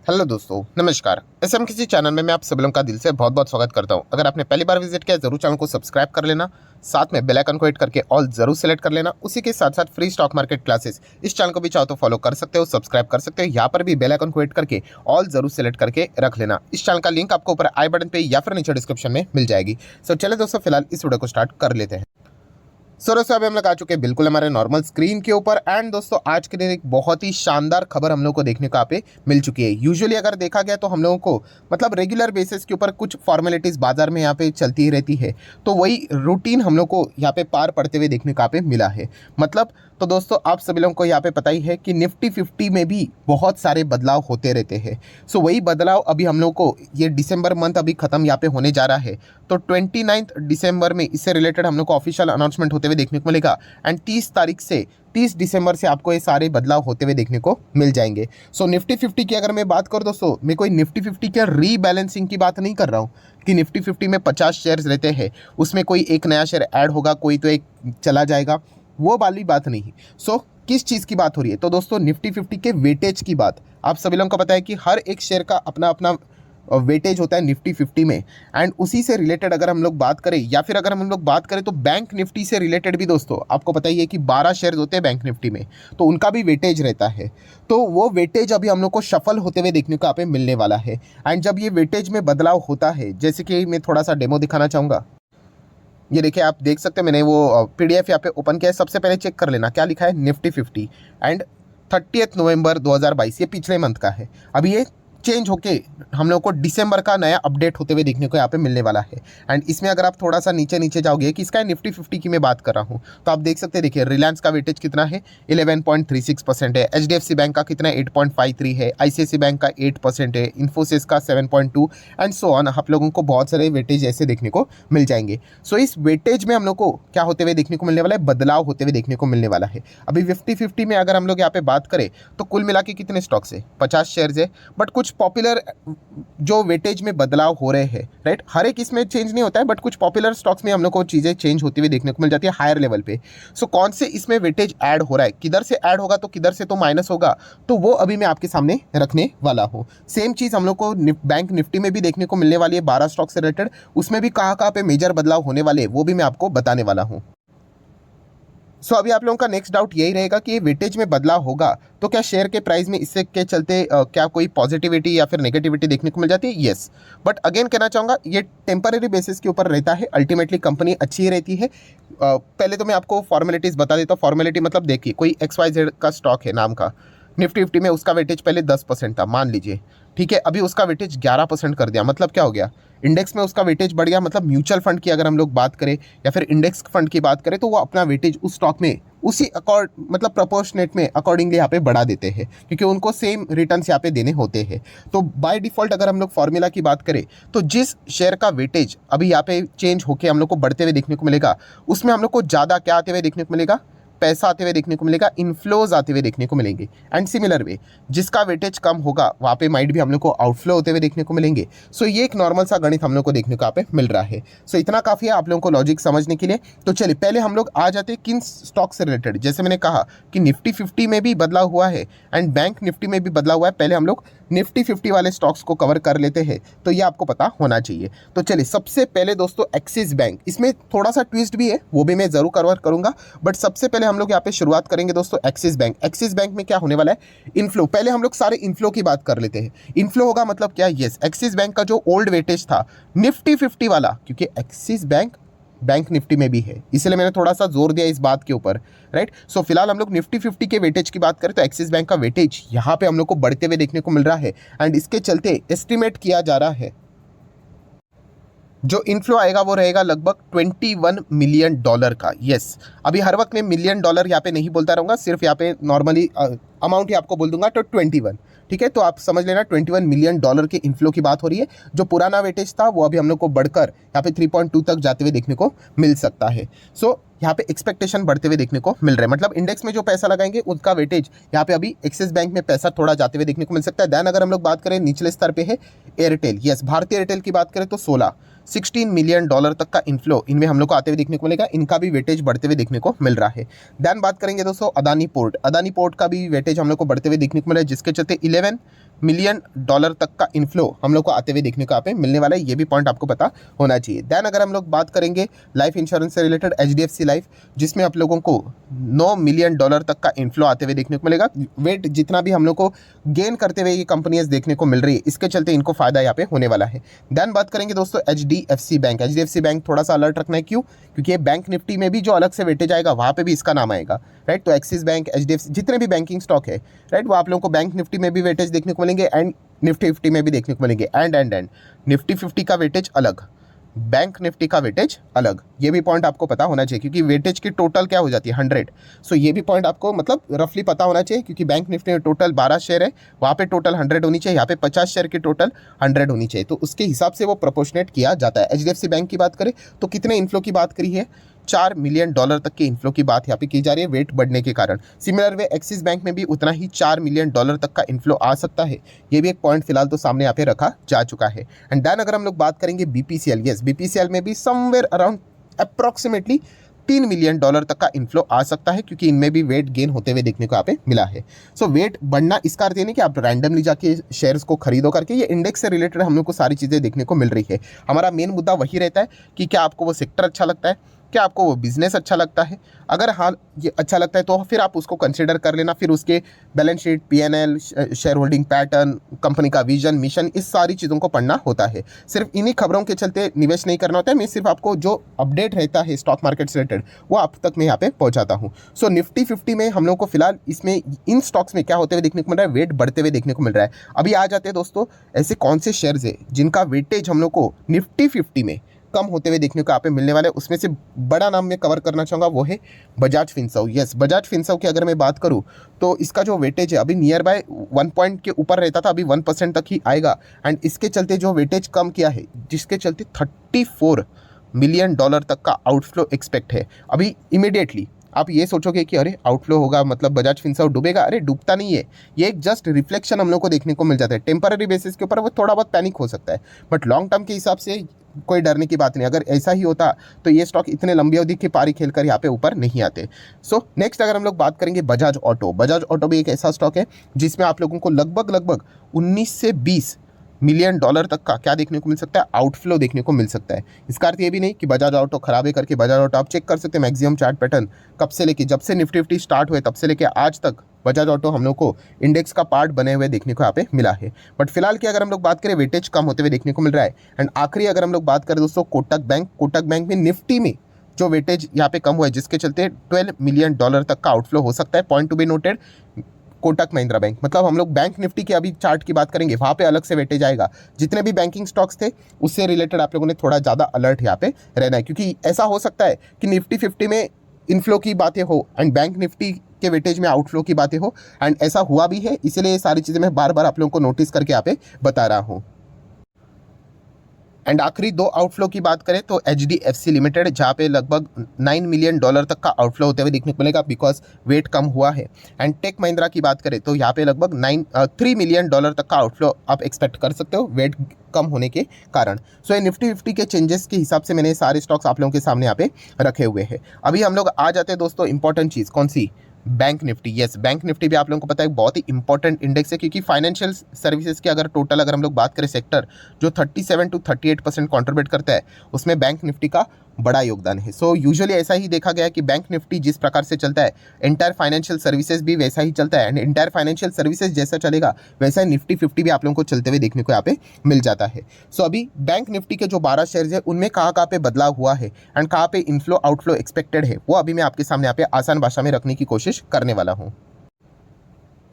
Hello दोस्तों, नमस्कार। SM किसी चैनल में मैं आप सभी लोगों का दिल से बहुत बहुत स्वागत करता हूं। अगर आपने पहली बार विजिट किया जरूर चैनल को सब्सक्राइब कर लेना, साथ में बेल आइकन को हिट करके ऑल जरूर सेलेक्ट कर लेना। उसी के साथ साथ फ्री स्टॉक मार्केट क्लासेस इस चैनल को भी चाहो तो फॉलो कर सकते हो, सब्सक्राइब कर सकते हो। यहाँ पर भी बेल आइकन को हिट करके ऑल जरूर सेलेक्ट करके रख लेना। इस चैनल का लिंक आपको ऊपर आई बटन पे या फिर नीचे डिस्क्रिप्शन में मिल जाएगी। सो चले दोस्तों, फिलहाल इस वीडियो को स्टार्ट कर लेते हैं। सो दोस्तों, अभी हम लोग आ चुके हैं बिल्कुल हमारे नॉर्मल स्क्रीन के ऊपर। एंड दोस्तों, आज के दिन एक बहुत ही शानदार खबर हम लोग को देखने को यहाँ पे मिल चुकी है। यूजुअली अगर देखा गया तो हम लोगों को मतलब रेगुलर बेसिस के ऊपर कुछ फॉर्मेलिटीज़ बाजार में यहाँ पे चलती ही रहती है, तो वही रूटीन हम लोग को यहाँ पे पार पड़ते हुए देखने को यहाँ पे मिला है। मतलब तो दोस्तों, आप सभी लोगों को यहाँ पे पता ही है कि निफ्टी 50 में भी बहुत सारे बदलाव होते रहते हैं। सो वही बदलाव अभी हम लोग को ये दिसंबर मंथ अभी खत्म यहाँ पे होने जा रहा है, तो 29 दिसंबर में इससे रिलेटेड हम लोग को ऑफिशियल अनाउंसमेंट होते हुए देखने को मिलेगा। एंड 30 दिसंबर से आपको ये सारे बदलाव होते हुए देखने को मिल जाएंगे। सो निफ्टी 50 की अगर मैं बात करूँ दोस्तों, मैं कोई निफ्टी 50 के रीबैलेंसिंग की बात नहीं कर रहा हूँ कि निफ्टी 50 में 50 शेयर्स रहते हैं, उसमें कोई एक नया शेयर ऐड होगा, कोई तो एक चला जाएगा, वो वाली बात नहीं। सो किस चीज़ की बात हो रही है? तो दोस्तों, निफ्टी 50 के वेटेज की बात। आप सभी लोगों को पता है कि हर एक शेयर का अपना अपना वेटेज होता है निफ्टी 50 में। एंड उसी से रिलेटेड अगर हम लोग बात करें या फिर अगर हम लोग बात करें तो बैंक निफ्टी से रिलेटेड भी दोस्तों आपको पता ही है कि 12 शेयर्स होते हैं बैंक निफ्टी में, तो उनका भी वेटेज रहता है। तो वो वेटेज अभी हम लोग को शफल होते हुए देखने को यहाँ पे मिलने वाला है। एंड जब ये वेटेज में बदलाव होता है, जैसे कि मैं थोड़ा सा डेमो दिखाना चाहूँगा। ये देखिए, आप देख सकते हैं, मैंने वो पीडीएफ यहाँ पे ओपन किया है। सबसे पहले चेक कर लेना क्या लिखा है, निफ्टी 50 एंड 30 नवंबर 2022, ये पिछले मंथ का है। अभी ये चेंज होके हम लोग को दिसंबर का नया अपडेट होते हुए देखने को यहाँ पे मिलने वाला है। एंड इसमें अगर आप थोड़ा सा नीचे नीचे जाओगे, कि इसका निफ्टी 50 की मैं बात कर रहा हूँ, तो आप देख सकते हैं, देखिए रिलायंस का वेटेज कितना है, 11.36% है। एचडीएफसी बैंक का कितना है, 8.53 है। आईसीआईसी बैंक का 8% है। इन्फोसिस का 7.2 एंड सो ऑन। आप लोगों को बहुत सारे वेटेज ऐसे देखने को मिल जाएंगे। सो इस वेटेज में हम लोग को क्या होते हुए देखने को मिलने वाला है, बदलाव होते हुए देखने को मिलने वाला है। अभी निफ्टी 50 में अगर हम लोग यहाँ पे बात करें तो कुल मिला के कितने स्टॉक्स है, 50 शेयर्स है। बट कुछ पॉपुलर जो वेटेज में बदलाव हो रहे हैं, राइट, हर एक इसमें चेंज नहीं होता है, बट कुछ पॉपुलर स्टॉक्स में हम लोग को चीज़ें चेंज होती हुई देखने को मिल जाती है हायर लेवल पे। सो कौन से इसमें वेटेज ऐड हो रहा है, किधर से ऐड होगा तो किधर से तो माइनस होगा, तो वो अभी मैं आपके सामने रखने वाला हूँ। सेम चीज़ हम लोग को बैंक निफ्टी में भी देखने को मिलने वाली है, 12 स्टॉक से रिलेटेड। उसमें भी कहाँ कहाँ पे मेजर बदलाव होने वाले हैं वो भी मैं आपको बताने वाला हूँ। सो अभी आप लोगों का नेक्स्ट डाउट यही रहेगा कि वेटेज में बदलाव होगा तो क्या शेयर के प्राइस में इससे के चलते क्या कोई पॉजिटिविटी या फिर नेगेटिविटी देखने को मिल जाती है? येस, बट अगेन कहना चाहूँगा, ये टेम्पररी बेसिस के ऊपर रहता है। अल्टीमेटली कंपनी अच्छी ही रहती है। पहले तो मैं आपको फॉर्मेलिटीज़ बता देता हूँ। फॉर्मेलिटी मतलब देखिए, कोई XYZ का स्टॉक है नाम का, निफ्टी 50 में उसका वेटेज पहले 10% था मान लीजिए, ठीक है। अभी उसका वेटेज 11% कर दिया, मतलब क्या हो गया, इंडेक्स में उसका वेटेज बढ़ गया। मतलब म्यूचुअल फंड की अगर हम लोग बात करें या फिर इंडेक्स फंड की बात करें, तो वो अपना वेटेज उस स्टॉक में उसी मतलब प्रोपोर्शनेट में अकॉर्डिंगली यहाँ पे बढ़ा देते हैं, क्योंकि उनको सेम रिटर्न्स यहाँ पे देने होते हैं। तो बाय डिफ़ॉल्ट अगर हम लोग फॉर्मूला की बात करें, तो जिस शेयर का वेटेज अभी यहाँ पे चेंज होकर हम लोग को बढ़ते हुए देखने को मिलेगा, उसमें हम लोग को ज़्यादा क्या आते हुए देखने को मिलेगा, पैसा आते हुए देखने को मिलेगा, इनफ्लोज आते हुए देखने को मिलेंगे। एंड सिमिलर वे, जिसका वेटेज कम होगा वहाँ पे माइट भी हम लोग को आउटफ्लो होते हुए देखने को मिलेंगे। सो ये एक नॉर्मल सा गणित हम लोग को देखने को यहाँ पे मिल रहा है। सो इतना काफ़ी है आप लोगों को लॉजिक समझने के लिए। तो चलिए पहले हम लोग आ जाते हैं किन स्टॉक से रिलेटेड। जैसे मैंने कहा कि निफ्टी 50 में भी बदलाव हुआ है एंड बैंक निफ्टी में भी बदलाव हुआ है। पहले हम लोग निफ्टी 50 वाले स्टॉक्स को कवर कर लेते हैं, तो ये आपको पता होना चाहिए। तो चलिए सबसे पहले दोस्तों एक्सिस बैंक, इसमें थोड़ा सा ट्विस्ट भी है, वो भी मैं ज़रूर कवर करूँगा। बट सबसे पहले हम लोग यहाँ पे शुरुआत करेंगे दोस्तों एक्सिस बैंक। एक्सिस बैंक में क्या होने वाला है, इनफ्लो। पहले हम लोग सारे इनफ्लो की बात कर लेते हैं। इनफ्लो होगा मतलब क्या, यस, एक्सिस बैंक का जो ओल्ड वेटेज था निफ्टी 50 वाला, क्योंकि एक्सिस बैंक निफ्टी में भी है, इसलिए मैंने थोड़ा सा जोर दिया इस बात के ऊपर, राइट। सो फिलहाल हम लोग निफ्टी 50 के वेटेज की बात करें तो एक्सिस बैंक का वेटेज यहाँ पे हम लोग को बढ़ते हुए देखने को मिल रहा है। एंड इसके चलते एस्टिमेट किया जा रहा है जो इनफ्लो आएगा वो रहेगा लगभग $21 मिलियन का। यस, अभी हर वक्त मैं मिलियन डॉलर यहाँ पे नहीं बोलता रहूँगा, सिर्फ यहाँ पे नॉर्मली अमाउंट ही आपको बोल दूंगा, तो 21, ठीक है। तो आप समझ लेना $21 मिलियन के इनफ्लो की बात हो रही है। जो पुराना वेटेज था वो अभी हम लोग को बढ़कर यहाँ पे 3.2 तक जाते हुए देखने को मिल सकता है। सो यहाँ पे एक्सपेक्टेशन बढ़ते हुए देखने को मिल रहा है। मतलब इंडेक्स में जो पैसा लगाएंगे उसका वेटेज यहाँ पे अभी एक्सिस बैंक में पैसा थोड़ा जाते हुए देखने को मिल सकता है। दैन अगर हम लोग बात करें निचले स्तर पे है एयरटेल। यस, भारतीय एयरटेल की बात करें तो 16 मिलियन डॉलर तक का इनफ्लो इनमें हम लोग को आते हुए देखने को मिलेगा। इनका भी वेटेज बढ़ते हुए देखने को मिल रहा है। दैन बात करेंगे दोस्तों अदानी पोर्ट। अदानी पोर्ट का भी वेटेज हम लोग को बढ़ते हुए देखने को मिला है, जिसके चलते मिलियन डॉलर तक का इन्फ्लो हम लोग को आते हुए देखने को यहाँ पे मिलने वाला है। ये भी पॉइंट आपको पता होना चाहिए। देन अगर हम लोग बात करेंगे लाइफ इंश्योरेंस से रिलेटेड HDFC लाइफ, जिसमें आप लोगों को 9 मिलियन डॉलर तक का इन्फ्लो आते हुए देखने को मिलेगा। वेट जितना भी हम लोग को गेन करते हुए ये कंपनियां देखने को मिल रही है, इसके चलते इनको फायदा यहाँ पे होने वाला है। देन बात करेंगे दोस्तों HDFC बैंक। HDFC बैंक थोड़ा सा अलर्ट रखना है, क्यों? क्योंकि ये बैंक निफ्टी में भी जो अलग से वेटेज आएगा वहाँ पे भी इसका नाम आएगा, राइट। तो एक्सिस बैंक, HDFC जितने भी बैंकिंग स्टॉक है, राइट, वो आप लोगों को बैंक निफ्टी में भी वेटेज देखने को मिलेंगे एंड निफ्टी 50 में भी देखने को मिलेंगे। एंड निफ्टी 50 का वेटेज अलग, बैंक निफ्टी का वेटेज अलग। ये भी पॉइंट आपको पता होना चाहिए, क्योंकि वेटेज की टोटल क्या हो जाती है 100। सो ये भी पॉइंट आपको मतलब रफली पता होना चाहिए, क्योंकि बैंक निफ्टी में टोटल 12 शेयर है, वहाँ पे टोटल 100 होनी चाहिए, यहाँ पे 50 शेयर की टोटल 100 होनी चाहिए। तो उसके हिसाब से वो प्रोपोर्शनेट किया जाता है। HDFC बैंक की बात करें तो कितने इन्फ्लो की बात करी है? 4 मिलियन डॉलर तक के इन्फ्लो की बात यहाँ पे की जा रही है वेट बढ़ने के कारण। सिमिलर वे एक्सिस बैंक में भी उतना ही 4 मिलियन डॉलर तक का इन्फ्लो आ सकता है। ये भी एक पॉइंट फिलहाल तो सामने यहाँ पे रखा जा चुका है। एंड देन अगर हम लोग बात करेंगे BPCL, यस, BPCL में भी somewhere around approximately 3 million dollar तक का इन्फ्लो आ सकता है, क्योंकि इनमें भी वेट गेन होते हुए देखने को यहाँ पे मिला है। सो वेट बढ़ना इसका अर्थ ये नहीं कि आप रैंडमली जाके शेयर्स को खरीदो करके, ये इंडेक्स से रिलेटेड हम लोग को सारी चीज़ें देखने को मिल रही है। हमारा मेन मुद्दा वही रहता है कि क्या आपको वो सेक्टर अच्छा लगता है, क्या आपको वो बिजनेस अच्छा लगता है। अगर हाँ ये अच्छा लगता है तो फिर आप उसको कंसिडर कर लेना, फिर उसके balance sheet, PNL, share holding pattern, company का विजन, मिशन, इस सारी चीज़ों को पढ़ना होता है। सिर्फ इन्हीं खबरों के चलते निवेश नहीं करना होता है। मैं सिर्फ आपको जो अपडेट रहता है स्टॉक मार्केट से रिलेटेड वो आप तक मैं यहाँ पे पहुँचाता हूँ। सो निफ्टी 50 में हम लोग को फिलहाल इसमें इन स्टॉक्स में क्या होते हुए देखने को मिल रहा है? वेट बढ़ते हुए देखने को मिल रहा है। अभी आ जाते हैं दोस्तों ऐसे कौन से शेयर्स है जिनका वेटेज हम लोग को निफ्टी 50 में कम होते हुए देखने को यहाँ पे मिलने वाले। उसमें से बड़ा नाम मैं कवर करना चाहूँगा वो है Bajaj Finserv. Yes, Bajaj Finserv की अगर मैं बात करूँ तो इसका जो वेटेज है अभी नियर बाय 1 पॉइंट के ऊपर रहता था, अभी 1% तक ही आएगा। एंड इसके चलते जो वेटेज कम किया है, जिसके चलते 34 मिलियन डॉलर तक का आउटफ्लो एक्सपेक्ट है अभी इमीडिएटली। आप ये सोचोगे कि अरे आउटफ्लो होगा मतलब बजाज फिनसर्व डूबेगा, अरे डूबता नहीं है। ये एक जस्ट रिफ्लेक्शन हम लोग को देखने को मिल जाता है। टेम्पररी बेसिस के ऊपर वो थोड़ा बहुत पैनिक हो सकता है, बट लॉन्ग टर्म के हिसाब से कोई डरने की बात नहीं। अगर ऐसा ही होता तो ये स्टॉक इतने लंबी अवधि की पारी खेलकर यहाँ पे ऊपर नहीं आते। सो नेक्स्ट अगर हम लोग बात करेंगे बजाज ऑटो। बजाज ऑटो भी एक ऐसा स्टॉक है जिसमें आप लोगों को लगभग 19 से 20 मिलियन डॉलर तक का क्या देखने को मिल सकता है? आउटफ्लो देखने को मिल सकता है। इसका अर्थ ये भी नहीं कि बजाज ऑटो खराब है करके बजाज ऑटो आप चेक कर सकते हैं मैक्सिमम चार्ट पैटर्न कब से लेके, जब से निफ्टी 50 स्टार्ट हुए तब से लेके आज तक बजाज ऑटो हम लोग को इंडेक्स का पार्ट बने हुए देखने को यहाँ पे मिला है। बट फिलहाल की अगर हम लोग बात करें वेटेज कम होते हुए देखने को मिल रहा है। एंड आखिरी अगर हम लोग बात करें दोस्तों कोटक बैंक। कोटक बैंक में निफ्टी में जो वेटेज यहाँ पे कम हुआ है, जिसके चलते 12 मिलियन डॉलर तक का आउटफ्लो हो सकता है। Point to be noted Kotak Mahindra bank. मतलब हम लोग बैंक निफ्टी की अभी चार्ट की बात करेंगे, वहाँ पे अलग से वेटेज आएगा। जितने भी बैंकिंग स्टॉक्स थे उससे रिलेटेड आप लोगों ने थोड़ा ज़्यादा अलर्ट यहाँ पे रहना है, क्योंकि ऐसा हो सकता है कि निफ्टी 50 में इनफ्लो की बातें हो एंड बैंक निफ्टी के वेटेज में आउटफ्लो की बातें हो। एंड ऐसा हुआ भी है, इसीलिए ये सारी चीज़ें मैं बार बार आप लोगों को नोटिस करके यहाँ पे बता रहा हूँ। एंड आखिरी 2 आउटफ्लो की बात करें तो HDFC लिमिटेड, जहाँ पे लगभग 9 मिलियन डॉलर तक का आउटफ्लो होते हुए देखने को मिलेगा बिकॉज वेट कम हुआ है। एंड टेक महिंद्रा की बात करें तो यहाँ पे लगभग 3 मिलियन डॉलर तक का आउटफ्लो आप एक्सपेक्ट कर सकते हो वेट कम होने के कारण। सो ये निफ्टी 50 के चेंजेस के हिसाब से मैंने सारे स्टॉक्स आप लोगों के सामने यहाँ पे रखे हुए हैं। अभी हम लोग आ जाते हैं दोस्तों इंपॉर्टेंट चीज़ कौन सी? Bank Nifty. Yes, bank Nifty भी आप लोगों को पता है बहुत ही इंपॉर्टेंट इंडेक्स है, क्योंकि फाइनेंशियल सर्विसेज की अगर टोटल अगर हम लोग बात करें सेक्टर जो 37 to 38% कॉन्ट्रीब्यूट करता है, उसमें बैंक निफ्टी का बड़ा योगदान है। सो यूजुअली ऐसा ही देखा गया है कि बैंक निफ्टी जिस प्रकार से चलता है एंटायर फाइनेंशियल सर्विसेज भी वैसा ही चलता है। एंड एंटायर फाइनेंशियल सर्विसेज जैसा चलेगा वैसा ही निफ्टी 50 भी आप लोगों को चलते हुए देखने को यहाँ पे मिल जाता है। सो अभी बैंक निफ्टी के जो 12 शेयर्स है उनमें कहाँ पे बदलाव हुआ है एंड कहाँ पे इनफ्लो आउटफ्लो एक्सपेक्टेड है, वो अभी मैं आपके सामने यहाँ पे आसान भाषा में रखने की कोशिश करने वाला हूँ।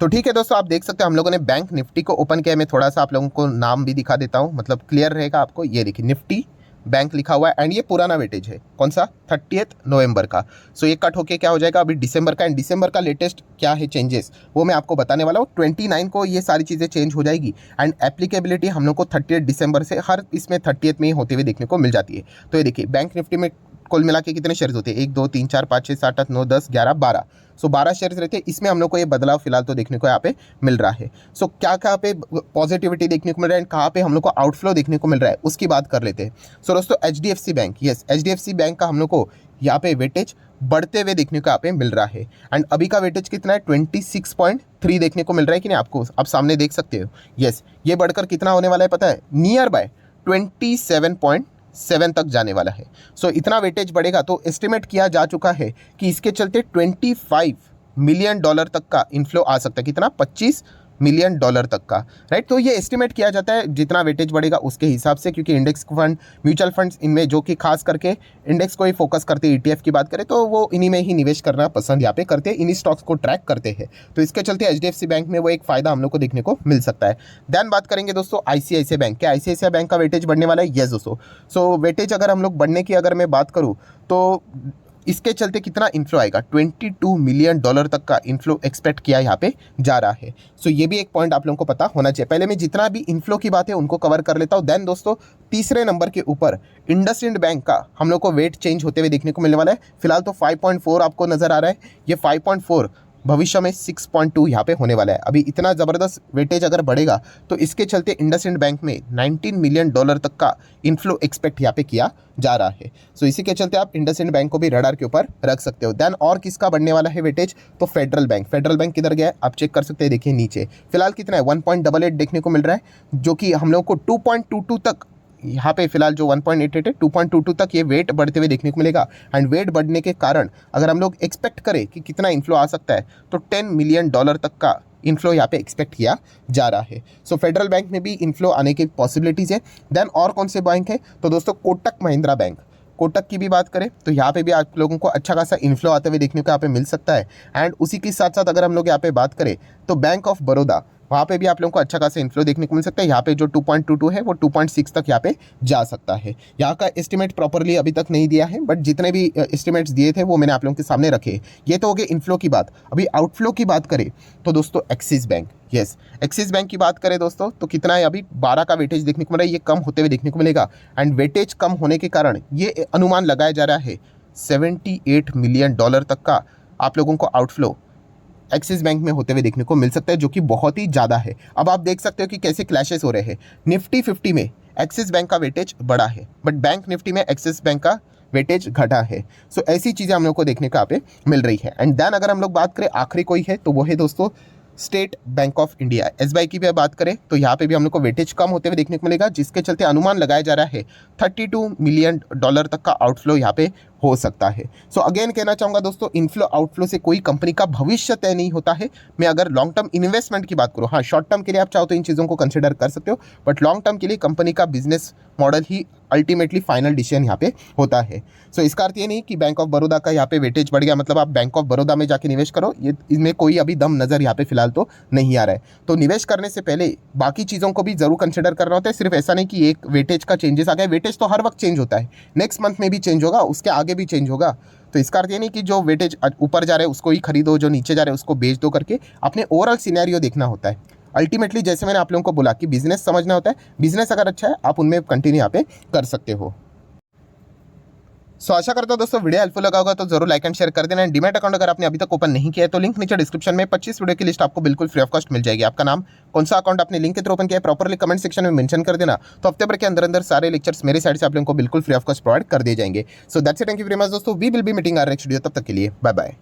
तो ठीक है दोस्तों, आप देख सकते हैं हम लोगों ने बैंक निफ्टी को ओपन किया है। मैं थोड़ा सा आप लोगों को नाम भी दिखा देता हूँ, मतलब क्लियर रहेगा आपको। ये देखिए निफ्टी बैंक लिखा हुआ है एंड ये पुराना वेटेज है कौन सा? 30 नवंबर का। सो ये कट होके क्या हो जाएगा अभी दिसंबर का। एंड दिसंबर का लेटेस्ट क्या है चेंजेस वो मैं आपको बताने वाला हूँ। 29 को ये सारी चीज़ें चेंज हो जाएगी एंड एप्लीकेबिलिटी हम लोग को 30 दिसंबर से हर इसमें 30 में ही होते हुए देखने को मिल जाती है। तो ये देखिए बैंक निफ्टी में कुल मिला के कितने शेयर्स होते हैं? 1 2 3 4 5 6 7 8 9 10 11 12। सो 12 शेयर्स रहते हैं। इसमें हम लोग को ये बदलाव फिलहाल तो देखने को यहाँ पे मिल रहा है। सो क्या कहाँ पे पॉजिटिविटी देखने को मिल रहा है एंड कहाँ पे हम लोग को आउटफ्लो देखने को मिल रहा है उसकी बात कर लेते हैं। सो दोस्तों HDFC bank, yes HDFC bank का हम लोग को यहाँ पे वेटेज बढ़ते हुए देखने को यहाँ पे मिल रहा है। एंड अभी का वेटेज कितना है, 26.3 देखने को मिल रहा है कि नहीं आपको, आप सामने देख सकते हो। यस, ये बढ़कर कितना होने वाला है पता है, नियर बाय 27.7 तक जाने वाला है। सो इतना वेटेज बढ़ेगा तो एस्टिमेट किया जा चुका है कि इसके चलते $25 मिलियन तक का इन्फ्लो आ सकता है। कितना, $25 मिलियन तक का, राइट। तो ये एस्टिमेट किया जाता है जितना वेटेज बढ़ेगा उसके हिसाब से, क्योंकि इंडेक्स फंड, म्यूचुअल फंड्स इनमें जो कि खास करके इंडेक्स को ही फोकस करते हैं, ETF की बात करें तो वो इन्हीं में ही निवेश करना पसंद यहाँ पे करते हैं, इन्हीं स्टॉक्स को ट्रैक करते हैं। तो इसके चलते HDFC बैंक में वो एक फ़ायदा हम लोग को देखने को मिल सकता है। देन बात करेंगे दोस्तों ICICI बैंक के। ICICI बैंक का वेटेज बढ़ने वाला है, यस दोस्तों। सो वेटेज अगर हम लोग बढ़ने की अगर मैं बात करूँ तो इसके चलते कितना इन्फ्लो आएगा, $22 मिलियन तक का इन्फ्लो एक्सपेक्ट किया यहाँ पे जा रहा है। सो ये भी एक पॉइंट आप लोगों को पता होना चाहिए। पहले मैं जितना भी इन्फ्लो की बात है उनको कवर कर लेता हूँ। देन दोस्तों तीसरे नंबर के ऊपर इंडसइंड बैंक का हम लोग को वेट चेंज होते हुए देखने को मिलने वाला है। फिलहाल तो 5.4 आपको नजर आ रहा है, ये 5.4 भविष्य में 6.2 यहाँ पे होने वाला है। अभी इतना ज़बरदस्त वेटेज अगर बढ़ेगा तो इसके चलते इंडसइंड बैंक में $19 मिलियन तक का इन्फ्लो एक्सपेक्ट यहाँ पे किया जा रहा है। सो इसी के चलते आप इंडसइंड बैंक को भी रडार के ऊपर रख सकते हो। देन और किसका बढ़ने वाला है वेटेज, तो फेडरल बैंक। फेडरल बैंक किधर गया है आप चेक कर सकते हैं, देखिए नीचे फिलहाल कितना है, 1.88 देखने को मिल रहा है, जो कि हम लोग को 2.22 तक यहाँ पे फिलहाल जो 1.88 है 2.22 तक ये वेट बढ़ते हुए देखने को मिलेगा। एंड वेट बढ़ने के कारण अगर हम लोग एक्सपेक्ट करें कि कितना इन्फ्लो आ सकता है तो $10 मिलियन तक का इन्फ्लो यहाँ पे एक्सपेक्ट किया जा रहा है। सो फेडरल बैंक में भी इन्फ्लो आने की पॉसिबिलिटीज़ है। देन और कौन से बैंक है, तो दोस्तों कोटक महिंद्रा बैंक। कोटक की भी बात करें तो यहाँ पे भी आप लोगों को अच्छा खासा इन्फ्लो आते हुए देखने को यहाँ पे मिल सकता है। एंड उसी के साथ साथ अगर हम लोग यहाँ पे बात करें तो बैंक ऑफ बड़ौदा, वहाँ पे भी आप लोगों को अच्छा खासा इन्फ्लो देखने को मिल सकता है। यहाँ पे जो 2.22 है वो 2.6 तक यहाँ पे जा सकता है। यहाँ का एस्टिमेट प्रॉपरली अभी तक नहीं दिया है, बट जितने भी एस्टिमेट्स दिए थे वो मैंने आप लोगों के सामने रखे। ये तो हो गए इन्फ्लो की बात। अभी आउटफ्लो की बात करें तो दोस्तों axis bank, yes axis bank की बात करें दोस्तों तो कितना है, अभी 12 का वेटेज देखने को मिल रहा है, ये कम होते हुए देखने को मिलेगा। एंड वेटेज कम होने के कारण ये अनुमान लगाया जा रहा है $78 मिलियन तक का आप लोगों को आउटफ्लो एक्सिस बैंक में होते हुए देखने को मिल सकता है, जो कि बहुत ही ज़्यादा है। अब आप देख सकते हो कि कैसे क्लैशेस हो रहे हैं। निफ्टी 50 में एक्सिस बैंक का वेटेज बढ़ा है, बट बैंक निफ्टी में एक्सिस बैंक का वेटेज घटा है। सो ऐसी चीज़ें हम लोग को देखने को यहाँ पे मिल रही है। एंड देन अगर हम लोग बात करें आखिरी कोई है तो वो है दोस्तों state bank of India, SBI की भी बात करें तो यहाँ पे भी हम लोग को वेटेज कम होते हुए देखने को मिलेगा, जिसके चलते अनुमान लगाया जा रहा है $32 मिलियन तक का आउटफ्लो यहाँ पे हो सकता है। सो अगेन कहना चाहूँगा दोस्तों, इनफ्लो आउटफ्लो से कोई कंपनी का भविष्य तय नहीं होता है। मैं अगर लॉन्ग टर्म इन्वेस्टमेंट की बात करूँ, हाँ शॉर्ट टर्म के लिए आप चाहो तो इन चीज़ों को कंसिडर कर सकते हो, बट लॉन्ग टर्म के लिए कंपनी का बिजनेस मॉडल ही अल्टीमेटली फाइनल डिसीजन यहाँ पे होता है। सो इसका अर्थ ये नहीं कि बैंक ऑफ बड़ौदा का यहाँ पे वेटेज बढ़ गया मतलब आप बैंक ऑफ बड़ौदा में जाके निवेश करो, ये इसमें कोई अभी दम नज़र यहाँ पे फिलहाल तो नहीं आ रहा है। तो निवेश करने से पहले बाकी चीज़ों को भी जरूर कंसिडर करना होता है। सिर्फ ऐसा नहीं कि एक वेटेज का चेंजेस आ गया, वेटेज तो हर वक्त चेंज होता है, नेक्स्ट मंथ में भी चेंज होगा, उसके आगे भी चेंज होगा। तो इसका अर्थ ये नहीं कि जो वेटेज ऊपर जा रहा है उसको ही खरीदो, जो नीचे जा रहा है उसको बेच दो करके, अपने ओवरऑल सिनेरियो देखना होता है। अल्टीमेटली जैसे मैंने आप लोगों को बोला कि बिजनेस समझना होता है, बिजनेस अगर अच्छा है आप उनमें कंटिन्यू यहाँ पे कर सकते हो। सो आशा करता हूं दोस्तों वीडियो हेल्पफुल लगा होगा, तो जरूर लाइक एंड शेयर कर देना। डीमैट अकाउंट अगर आपने अभी तक ओपन नहीं किया है तो लिंक नीचे डिस्क्रिप्शन में 25 वीडियो की लिस्ट आपको बिल्कुल फ्री ऑफ कॉस्ट मिल जाएगी। आपका नाम, कौन सा अकाउंट आपने लिंक के थ्रू ओपन किया है, प्रॉपरली कमेंट सेक्शन में मेंशन कर देना, तो हफ्ते भर के अंदर अंदर सारे लेक्चर्स मेरे साइड से आप लोगों को बिल्कुल फ्री ऑफ कॉस्ट प्रोवाइड कर दिए जाएंगे। So that's it, thank you very much दोस्तों, we will be meeting our next video, तब तक के लिए बाय बाय।